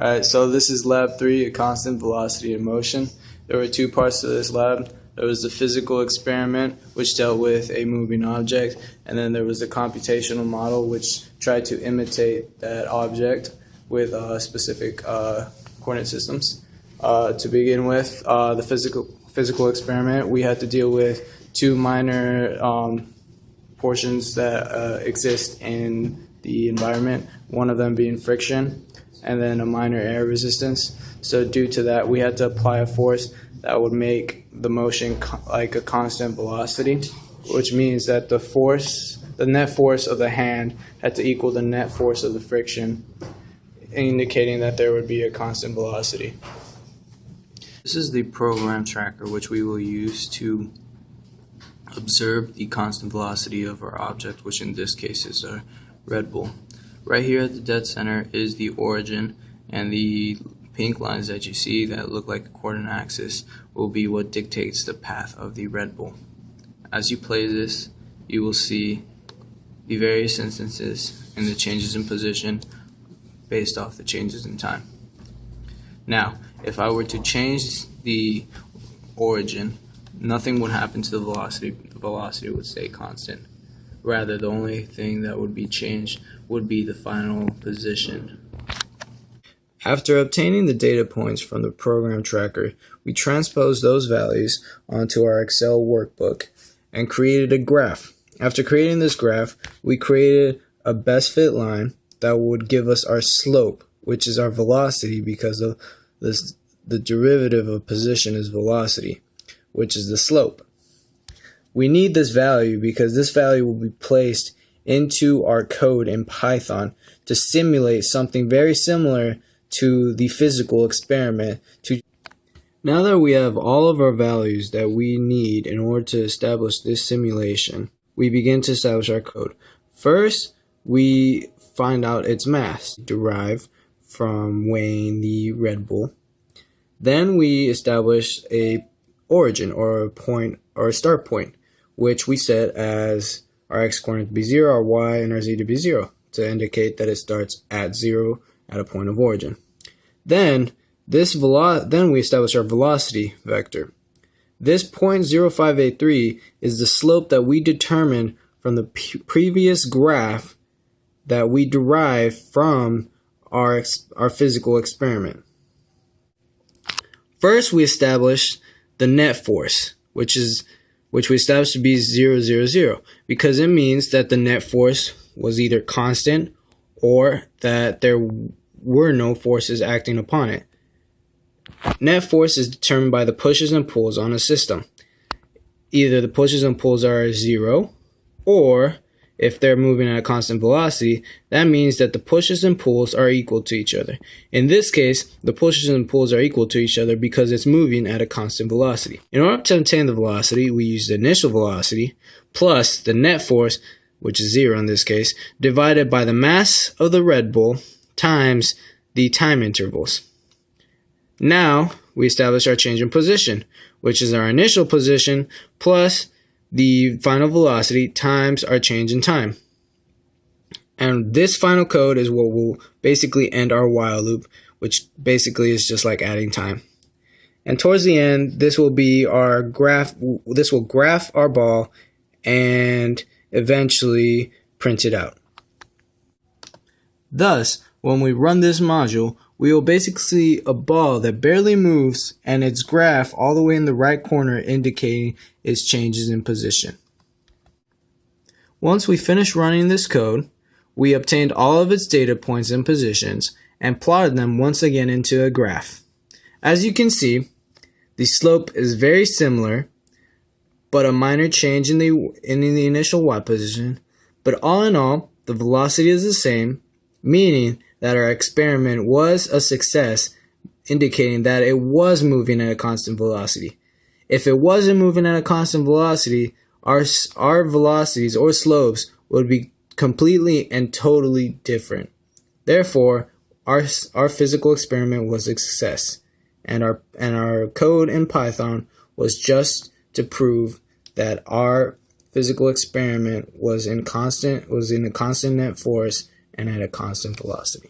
Alright, so this is lab 3, a constant velocity in motion. There were two parts to this lab. There was the physical experiment, which dealt with a moving object, and then there was the computational model, which tried to imitate that object with specific coordinate systems. To begin with, the physical experiment, we had to deal with two minor portions that exist in the environment, one of them being friction, and then a minor air resistance. So due to that, we had to apply a force that would make the motion like a constant velocity, which means that the net force of the hand had to equal the net force of the friction, indicating that there would be a constant velocity. This is the program tracker which we will use to observe the constant velocity of our object, which in this case is a Red Bull. Right here at the dead center is the origin, and the pink lines that you see that look like the coordinate axis will be what dictates the path of the Red Bull. As you play this, you will see the various instances and the changes in position based off the changes in time. Now, if I were to change the origin, nothing would happen to the velocity. The velocity would stay constant. Rather, the only thing that would be changed would be the final position. After obtaining the data points from the program tracker, we transposed those values onto our Excel workbook and created a graph. After creating this graph, we created a best fit line that would give us our slope, which is our velocity, because of the derivative of position is velocity, which is the slope. We need this value because this value will be placed into our code in Python to simulate something very similar to the physical experiment. Now that we have all of our values that we need in order to establish this simulation, we begin to establish our code. First, we find out its mass derived from weighing the Red Bull. Then we establish a origin, or a point, or a start point, which we set as our x coordinate to be 0, our y and our z to be 0, to indicate that it starts at 0 at a point of origin. Then we establish our velocity vector. This 0.0583 is the slope that we determined from the previous graph that we derived from our physical experiment. First, we established the net force, which we established to be 0, 0, 0, because it means that the net force was either constant or that there were no forces acting upon it. Net force is determined by the pushes and pulls on a system. Either the pushes and pulls are 0, or if they're moving at a constant velocity, that means that the pushes and pulls are equal to each other. In this case, the pushes and pulls are equal to each other because it's moving at a constant velocity. In order to obtain the velocity, we use the initial velocity plus the net force, which is 0 in this case, divided by the mass of the Red Bull times the time intervals. Now, we establish our change in position, which is our initial position plus the final velocity times our change in time. And this final code is what will basically end our while loop, which basically is just like adding time. And towards the end, this will be our graph. This will graph our ball and eventually print it out. Thus, when we run this module, we will basically see a ball that barely moves and its graph all the way in the right corner indicating its changes in position. Once we finish running this code, we obtained all of its data points and positions and plotted them once again into a graph. As you can see, the slope is very similar, but a minor change in the initial y position. But all in all, the velocity is the same, meaning that our experiment was a success, indicating that it was moving at a constant velocity. If it wasn't moving at a constant velocity, our velocities or slopes would be completely and totally different. Therefore, our physical experiment was a success, and our code in Python was just to prove that our physical experiment was in a constant net force and at a constant velocity.